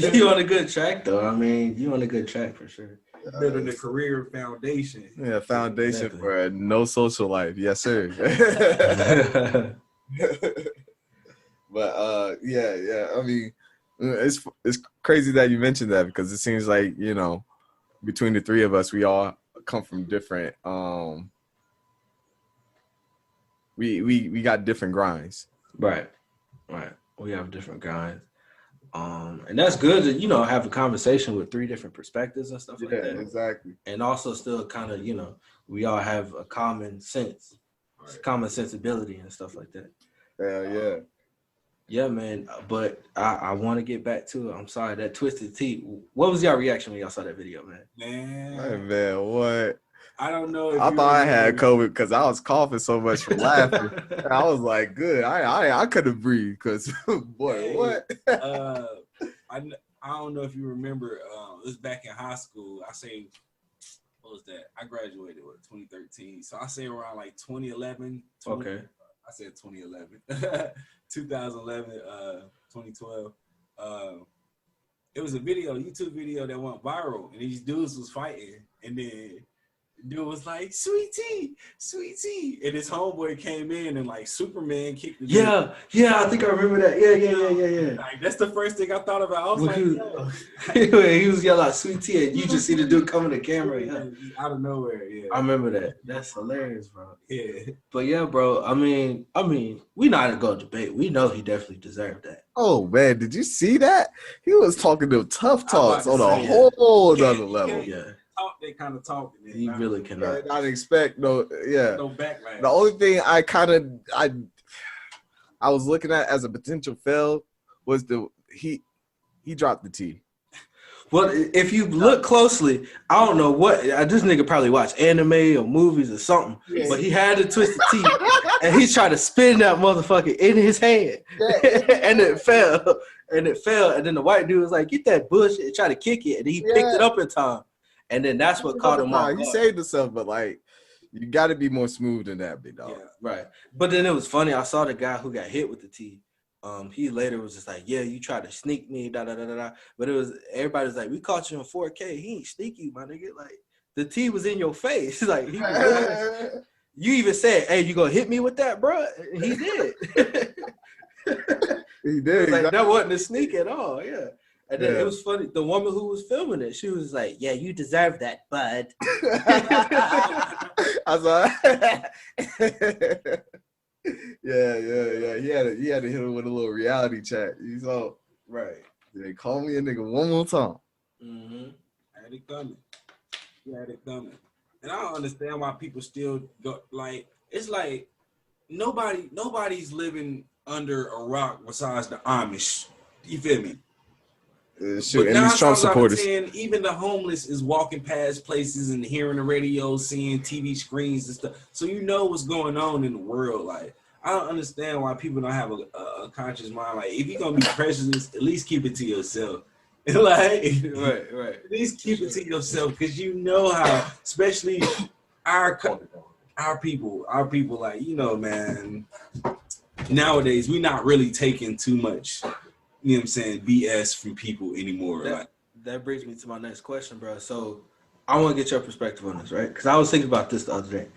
You on a good track though. I mean, you on a good track for sure.
Building the career foundation.
Yeah, foundation for a no social life. Yes, sir. But yeah. I mean, it's crazy that you mentioned that, because it seems like, between the three of us, we all come from different we got different grinds.
Right. We have different grinds. And that's good to, you know, have a conversation with 3 different perspectives and stuff like that.
Exactly.
And also still kind of, you know, we all have a common sense, common sensibility and stuff like that.
Yeah.
Yeah, man. But I want to get back to it. I'm sorry, that Twisted Tea. What was y'all reaction when y'all saw that video, man?
Man, what?
I don't know.
I thought I had COVID because I was coughing so much from laughing. I was like, good. I couldn't breathe because, boy, what?
I don't know if you remember. It was back in high school. What was that? I graduated with 2013. So I say around like 2011.
Okay.
I said 2011. 2011, 2012. It was a YouTube video that went viral, and these dudes was fighting, and then dude was like, sweet tea. And his homeboy came in and like Superman kicked the dude.
Yeah, I think I remember that. Yeah.
Like, that's the first thing I thought about. I was
he was yelling out sweet tea, and you just see the dude coming to camera. Yeah.
Out of nowhere, yeah.
I remember that. That's hilarious, bro.
Yeah.
But yeah, bro, I mean, we not gonna debate. We know he definitely deserved that.
Oh man, did you see that? He was talking to tough talks on a whole other level.
Yeah.
They kind of talk.
He really cannot.
Not expect no
backlash.
The only thing I was looking at as a potential fail was he dropped the T.
Well, if you look closely, I don't know what this nigga probably watched anime or movies or something, but he had a Twisted Tea, and he tried to spin that motherfucker in his hand, and it fell, and then the white dude was like, "Get that bush!" and tried to kick it, and he picked it up in time. And then that's what caught him off.
He saved himself, but like, you got to be more smooth than that, big dog.
Yeah, right. But then it was funny. I saw the guy who got hit with the T. He later was just like, "Yeah, you tried to sneak me, da da da da." But everybody was like, "We caught you in 4K. He ain't sneak you, my nigga. Like the T was in your face. Like he was you even said, "Hey, you gonna hit me with that, bro?" And he did.
He did.
Like that wasn't a sneak at all. Yeah. And then it was funny. The woman who was filming it, she was like, "Yeah, you deserve that, bud."
I was like, yeah. He had to hit him with a little reality chat. He's all
right.
They call me a nigga one more time.
Mm-hmm. Had it coming. And I don't understand why people still go like. It's like nobody's living under a rock besides the Amish. You feel me?
Shoot, and these Trump supporters.
Even the homeless is walking past places and hearing the radio, seeing TV screens and stuff. So you know what's going on in the world. Like, I don't understand why people don't have a conscious mind. Like, if you're gonna be prejudiced, at least keep it to yourself. Like, right. At least keep it to yourself, because you know how, especially our people, like, you know, man. Nowadays, we're not really taking too much. You know what I'm saying? BS from people anymore.
That brings me to my next question, bro. So I want to get your perspective on this, right? Because I was thinking about this the other day.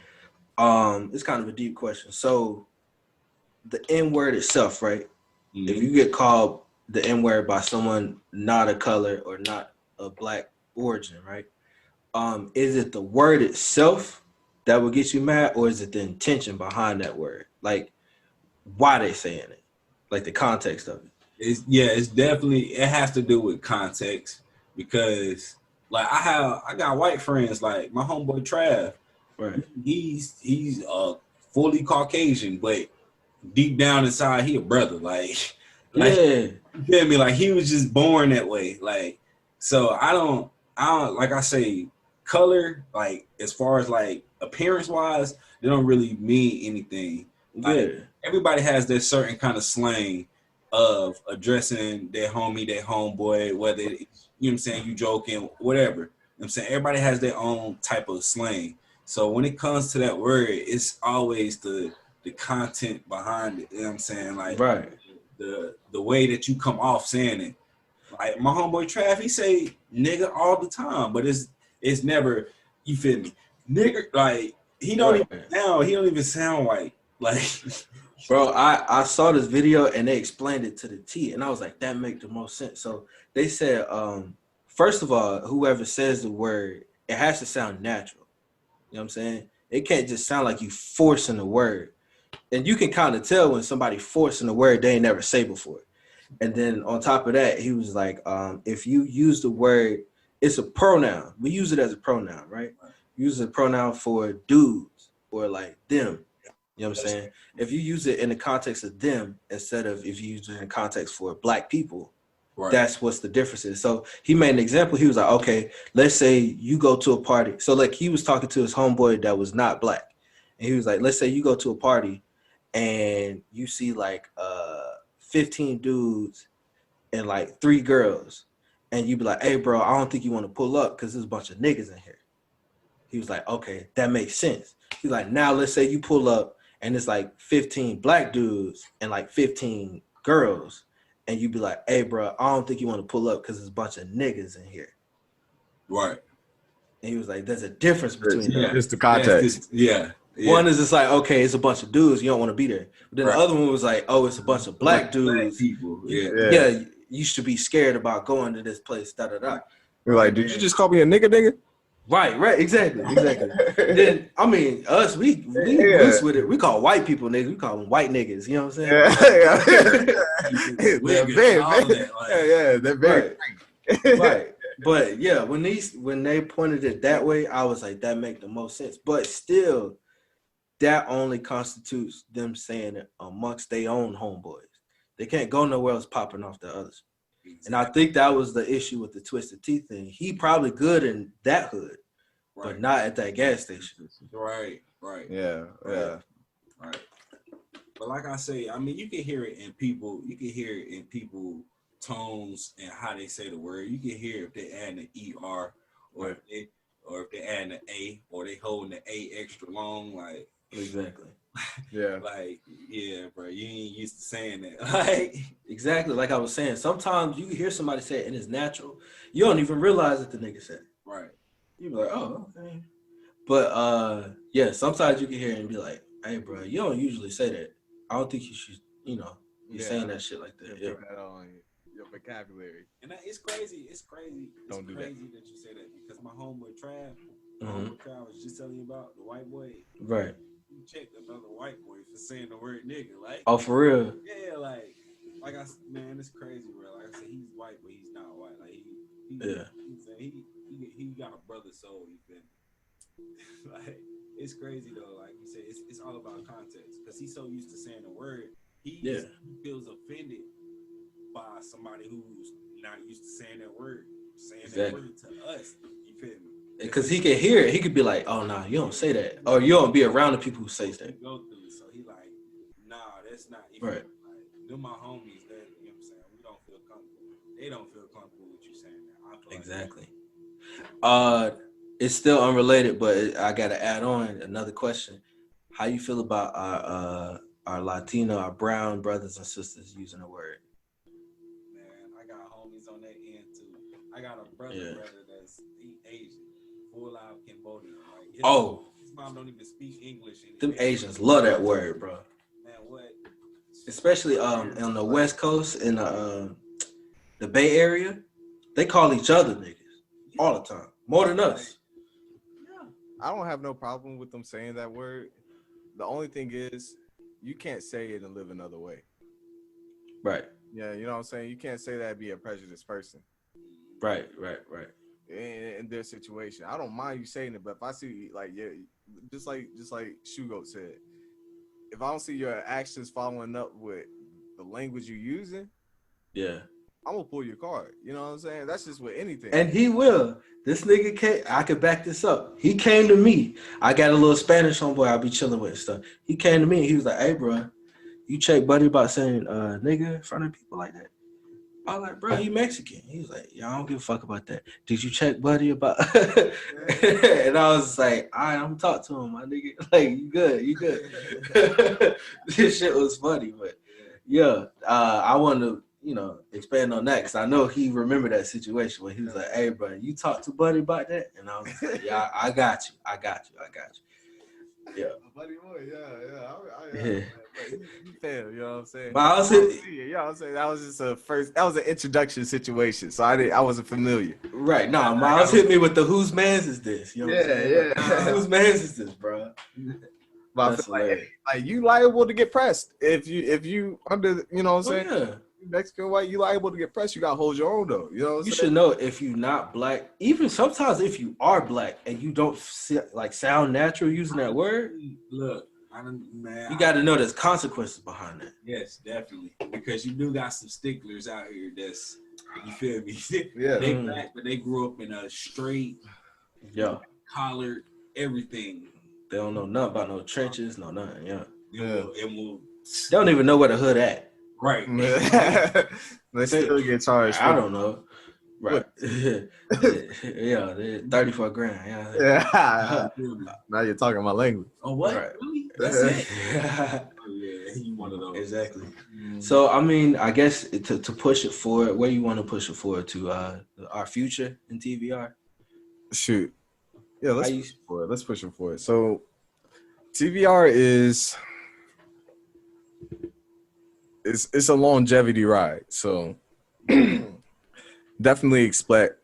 It's kind of a deep question. So the N-word itself, right? Mm-hmm. If you get called the N-word by someone not a color or not a black origin, right? Is it the word itself that will get you mad, or is it the intention behind that word? Like, why they saying it? Like the context of it.
It's definitely, it has to do with context, because like I got white friends, like my homeboy Trav,
right?
He's fully Caucasian, but deep down inside he a brother, like
yeah,
you feel me? Like he was just born that way, like, so I don't like I say, color, like as far as like appearance wise, they don't really mean anything. Like, everybody has their certain kind of slang of addressing their homie, their homeboy, whether you know what I'm saying, you joking, whatever. You know what I'm saying, everybody has their own type of slang. So when it comes to that word, it's always the content behind it. You know what I'm saying? Like,
right.
The way that you come off saying it. Like my homeboy Trav, he say nigga all the time, but it's never, you feel me? Nigga, like he don't even sound white. Like
bro, I saw this video and they explained it to the T, and I was like, that make the most sense. So they said, first of all, whoever says the word, it has to sound natural. You know what I'm saying? It can't just sound like you forcing a word. And you can kind of tell when somebody forcing a word they ain't never say before. And then on top of that, he was like, if you use the word, it's a pronoun. We use it as a pronoun, right? Use a pronoun for dudes or like them. You know what I'm saying? If you use it in the context of them instead of if you use it in context for black people, that's what's the difference is. So he made an example. He was like, okay, let's say you go to a party. So like he was talking to his homeboy that was not black. And he was like, let's say you go to a party and you see like 15 dudes and like 3 girls. And you be like, hey, bro, I don't think you want to pull up because there's a bunch of niggas in here. He was like, okay, that makes sense. He's like, now let's say you pull up and it's like 15 black dudes and like 15 girls. And you be like, hey, bro, I don't think you want to pull up because there's a bunch of niggas in here.
Right.
And he was like, there's a difference between them.
It's the context.
Yeah.
One is just like, okay, it's a bunch of dudes. You don't want to be there. But then the other one was like, oh, it's a bunch of black dudes.
Black people.
Yeah, you should be scared about going to this place, da-da-da.
You're like, did you just call me a nigga?
Right, exactly. Then I mean, us, we loose with it. We call white people niggas. We call them white niggas. You know what I'm saying?
They're very
right. But yeah, when they pointed it that way, I was like, that make the most sense. But still, that only constitutes them saying it amongst their own homeboys. They can't go nowhere else popping off the others. And I think that was the issue with the Twisted Tea thing. He probably good in that hood, but not at that gas station.
Right.
Yeah.
Right. But like I say, I mean, you can hear it in people. You can hear it in people tones and how they say the word. You can hear if they add an ER or if they add an A or they holding the A extra long. Like
exactly.
Yeah.
Like, yeah, bro, you ain't used to saying that. Like,
exactly. Like I was saying, sometimes you can hear somebody say it and it's natural. You don't even realize that the nigga said it.
Right.
You be like, oh, okay. But yeah, sometimes you can hear it and be like, hey, bro, you don't usually say that. I don't think you should, be saying that shit like that.
Yeah. That on your vocabulary.
And it's crazy. It's crazy.
Don't do
crazy that you say that because my homeboy Trav, I was just telling you about the white boy.
Right.
You checked another white boy for saying the word nigga, like.
Oh, for real?
Yeah, like man, it's crazy, bro. Like I said, he's white, but he's not white. Like he got a brother soul. You feel me? Like it's crazy though. Like you said, it's all about context because he's so used to saying the word. He feels offended by somebody who's not used to saying that word, that word to us. You feel me?
Because he can hear it. He could be like, oh, nah, you don't say that. Or you don't be around the people who say that.
Go through, so he like, nah, that's not.
Right.
Like, they're my homies. That, you know what I'm saying? We don't feel comfortable. They don't feel comfortable with you saying that. I feel
exactly. Like it's still unrelated, but I got to add on another question. How you feel about our Latino, our brown brothers and sisters using the word?
Man, I got homies on that end too. I got a brother that's Asian. Full out Cambodian. Like his mom don't even speak English.
Them Asians love that word, bro.
Man, what?
Especially on the West Coast in the Bay Area, they call each other niggas all the time, more than us.
Yeah, I don't have no problem with them saying that word. The only thing is, you can't say it and live another way.
Right.
Yeah, you know what I'm saying. You can't say that and be a prejudiced person.
Right.
In their situation, I don't mind you saying it, but if I see just like Shugo said, if I don't see your actions following up with the language you're using, I'm gonna pull your card. You know what I'm saying? That's just with anything.
And he will. This nigga came. I could back this up. He came to me. I got a little Spanish homeboy I be chilling with and stuff. He came to me and he was like, "Hey, bro, you check Buddy about saying nigga in front of people like that?" I was like, bro, he Mexican. He was like, yeah, I don't give a fuck about that. Did you check Buddy about and I was like, all right, I'm gonna talk to him, my nigga. Like, you good. This shit was funny, but I wanted to, expand on that because I know he remembered that situation when he was like, hey, bro, you talked to Buddy about that? And I was like, yeah, I got you. Yeah.
Buddy boy, yeah. He failed, you know what I'm saying?
But
I'm saying that was just that was an introduction situation, so I wasn't familiar.
Right. Nah, Miles hit me with the whose man's is this? You know what I'm saying?
yeah.
Whose man's is this, bro?
But I
That's
feel like,
hilarious.
like you liable to get pressed if you under, you know what I'm saying?
Yeah.
Mexican white, you liable to get pressed. You gotta hold your own though. You know what I'm
You
saying?
should know if you're not black, even sometimes if you are black and you don't sound natural using that word,
Look, man.
you got to know there's consequences behind that.
Yes, definitely, because you do got some sticklers out here. That's, you feel me?
Yeah.
They black, but they grew up in a straight,
Yeah.
collared, everything.
They don't know nothing about no trenches, no nothing. Yeah.
And we'll
They don't even know where the hood at.
right.
They still get charged.
I don't know. Right. Yeah, 34 grand. Yeah.
Yeah. Now you're talking my language.
Oh, what?
Right.
Really? That's it?
Yeah,
Oh, yeah, you one of those.
exactly. So, I mean, I guess to push it forward, where you want to push it forward to our future in TVR?
Shoot. Yeah, let's push it forward. Let's push it forward. So TVR is it's a longevity ride. So definitely expect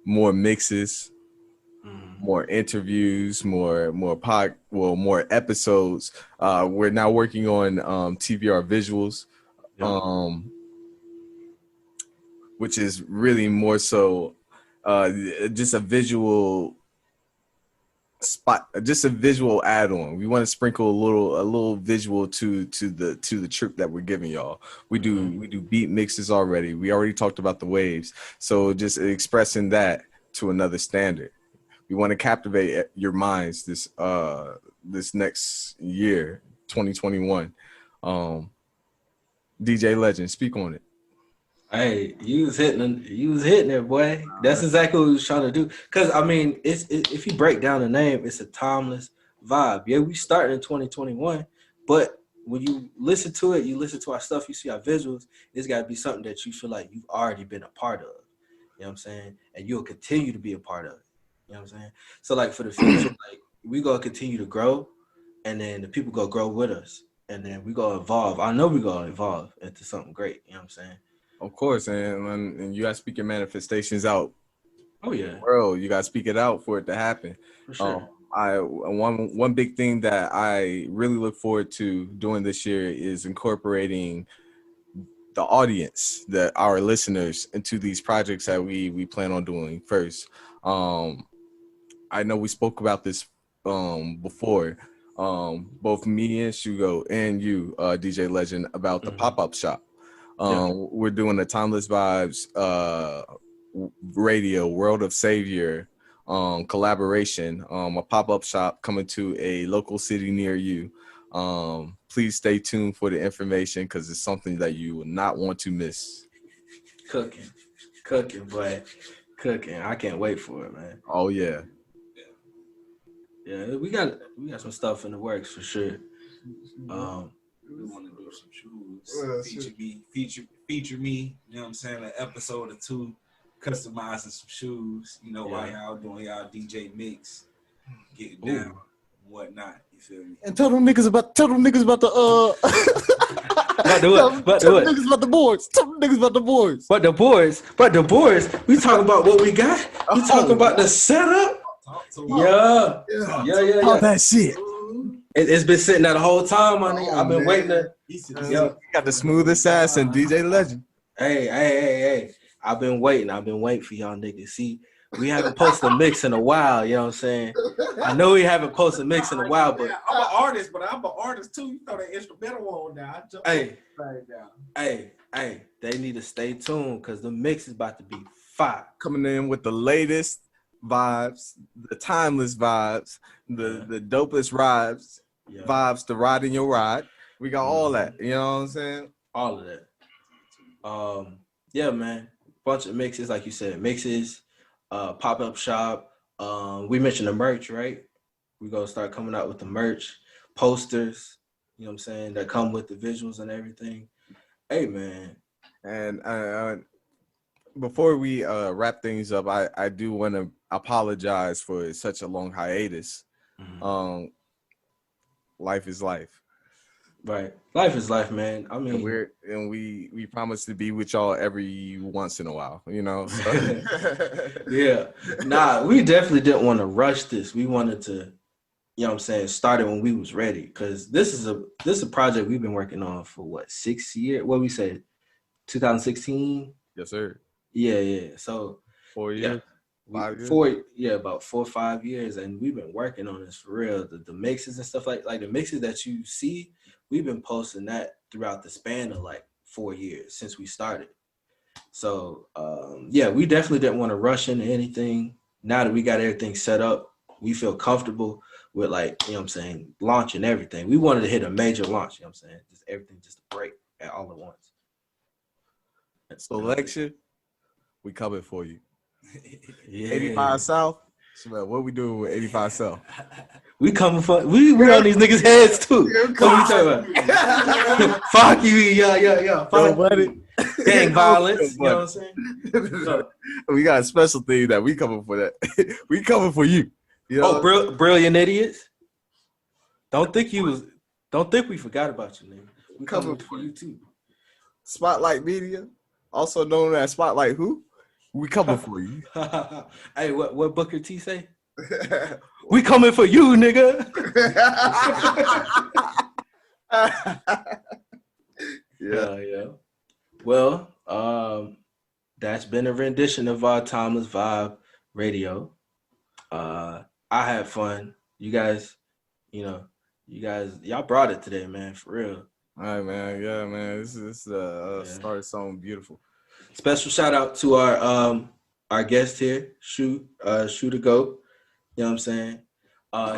more mixes, more interviews, more episodes. We're now working on TVR visuals, which is really more so just a visual add-on. We want to sprinkle a little visual to the trip that we're giving y'all. We do beat mixes already. We already talked about the waves, so just expressing that to another standard. We want to captivate your minds this next year, 2021. DJ Lejend, speak on it.
Hey, you was hitting it, boy. That's exactly what we was trying to do. Cause I mean, if you break down the name, it's a timeless vibe. Yeah, we started in 2021, but when you listen to it, you listen to our stuff, you see our visuals, it's gotta be something that you feel like you've already been a part of. You know what I'm saying? And you'll continue to be a part of it. You know what I'm saying? So like for the future, like we gonna continue to grow, and then the people gonna grow with us. And then we gonna evolve. I know we gonna evolve into something great. You know what I'm saying?
Of course, and you gotta speak your manifestations out.
Oh yeah,
world, you gotta speak it out for it to happen.
For sure.
One big thing that I really look forward to doing this year is incorporating the audience, our listeners, into these projects that we plan on doing first. I know we spoke about this before. Both me and Shugo and you, DJ Lejend, about the pop-up shop. We're doing the Timeless Vibes radio World of Savior collaboration, a pop-up shop coming to a local city near you. Please stay tuned for the information because it's something that you will not want to miss.
Cooking, boy. Cooking. I can't wait for it, man.
Oh yeah.
Yeah, we got some stuff in the works for sure.
We want to do some shoes. Feature me. You know what I'm saying? An episode or two, customizing some shoes. You know, while y'all doing y'all DJ mix, getting down, and whatnot. You feel me?
And tell them niggas about the niggas about the boards. Tell them niggas about the boards.
But the boards. We talking about what we got. We talking about the setup. Yeah.
All that shit.
It's been sitting there the whole time, my nigga. I've been waiting to.
You got the smoothest ass and DJ Lejend.
Hey. I've been waiting for y'all niggas. See, we haven't posted a mix in a while. You know what I'm saying? I know we haven't posted a mix in a while, but
I'm an artist, too. You throw that instrumental on down.
Hey, they need to stay tuned because the mix is about to be fire.
Coming in with the latest vibes, the timeless vibes, the dopest vibes to ride in your ride. We got all that. You know what I'm saying?
All of that. Yeah, man. Bunch of mixes, like you said, pop-up shop. We mentioned the merch, right? We're gonna start coming out with the merch, posters, you know what I'm saying, that come with the visuals and everything. Hey, man.
And before we wrap things up, I do want to apologize for such a long hiatus. Life is life.
Right. Life is life, man. I mean,
we promise to be with y'all every once in a while, you know. So.
yeah. Nah, we definitely didn't want to rush this. We wanted to, you know what I'm saying, start it when we was ready. Because this is a project we've been working on for what, 6 years? What we said, 2016?
Yes, sir.
Yeah. So
4 years, 5 years.
About 4 or 5 years, and we've been working on this for real. The mixes and stuff like the mixes that you see, we've been posting that throughout the span of like 4 years since we started. So we definitely didn't want to rush into anything. Now that we got everything set up, we feel comfortable with, like, you know what I'm saying, launching everything. We wanted to hit a major launch, you know what I'm saying? Just everything just to break at all at once.
Selection, we coming for you.
Yeah.
85 South. So, what we doing with 85 South?
We coming for we on these niggas' heads too. What we talking about? Fuck you, yeah. Fuck
buddy.
gang violence. You know what I'm saying? So,
we got a special thing that we coming for that. We coming for you. You know?
Brilliant idiots. Don't think we forgot about you, nigga. We coming for you too.
Spotlight Media, also known as Spotlight Who? We coming for you.
Hey, what Booker T say? We coming for you, nigga. Yeah. Well, that's been a rendition of our Timeless Vibe Radio. I had fun. You guys, y'all brought it today, man, for real.
All right, man. Yeah, man. This started something beautiful.
Special shout out to our guest here, Shoe the Goat. You know what I'm saying?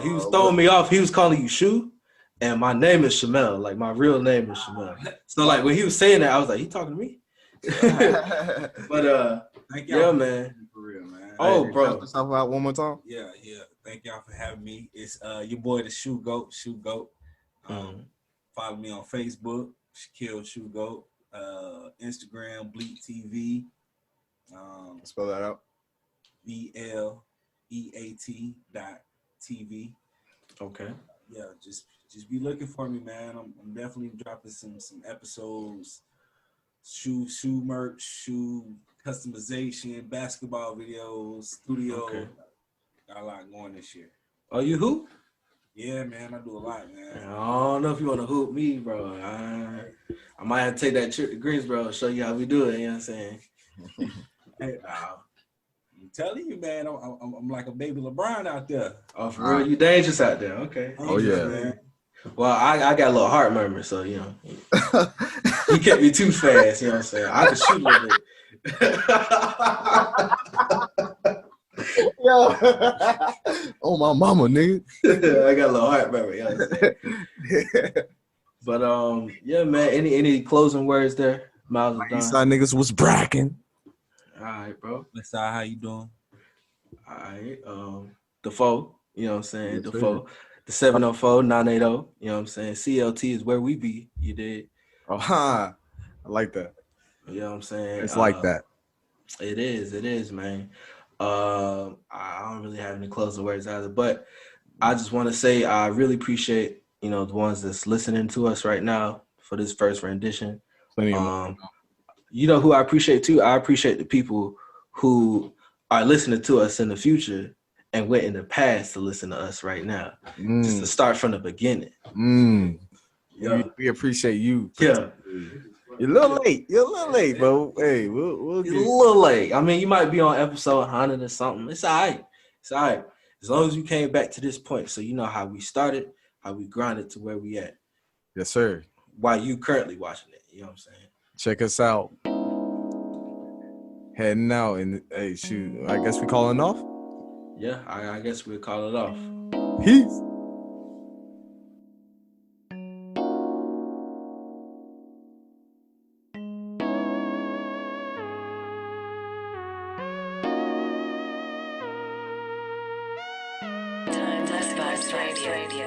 He was throwing me off. He was calling you Shoe, and my name is Shamel. Like, my real name is Shamel. So, like, when he was saying that, I was like, he talking to me? But
thank y'all,
yeah, man.
For real, man.
Oh,
Hey,
bro.
shout yourself out one more time.
Yeah. Thank y'all for having me. It's your boy, the Shoe Goat. Follow me on Facebook, Shaquille Shoe Goat. Instagram, Bleak TV.
Spell that out.
BLEAT.TV.
Okay.
Yeah, just be looking for me, man. I'm definitely dropping some episodes, shoe merch, shoe customization, basketball videos, studio.
Okay.
Got a lot going this year.
Oh, you who?
Yeah, man, I do a lot, man.
I don't know if you want to hoop me, bro. I might have to take that trip to Greensboro and show you how we do it. You know what I'm saying?
Hey, I'm telling you, man, I'm like a baby LeBron out there.
Oh, for real? You dangerous out there. Okay.
Oh, yeah.
Man.
Well, I got a little heart murmur, so, you know. He kept me too fast, you know what I'm saying? I could shoot a little bit.
Yo. Oh, my mama, nigga.
I got a little heart murmur, you know what I'm saying? But, yeah, man, any closing words there, Miles of Don?
Eastside niggas was bracking.
All right, bro.
Westside, how you doing?
All right. The foe, you know what I'm saying?
Yes,
the
sir.
foe. The 704 980, you know what I'm saying? CLT is where we be. You did.
I like that.
You know what I'm saying?
It's like that.
It is, man. I don't really have any closing words either, but I just want to say I really appreciate, you know, the ones that's listening to us right now for this first rendition.
Plenty of
You know who I appreciate too? I appreciate the people who are listening to us in the future and went in the past to listen to us right now. Just to start from the beginning.
Yeah. We appreciate you.
Yeah.
You're a little late, bro. Hey, we'll
It's
get
a little late. I mean, you might be on episode 100 or something. It's all right. As long as you came back to this point, so you know how we started, how we grinded to where we at.
Yes, sir.
While you currently watching it. You know what I'm saying?
Check us out. Heading out, and hey, shoot, I guess we calling off.
Yeah, I guess we'll call it off.
Peace.
Radio.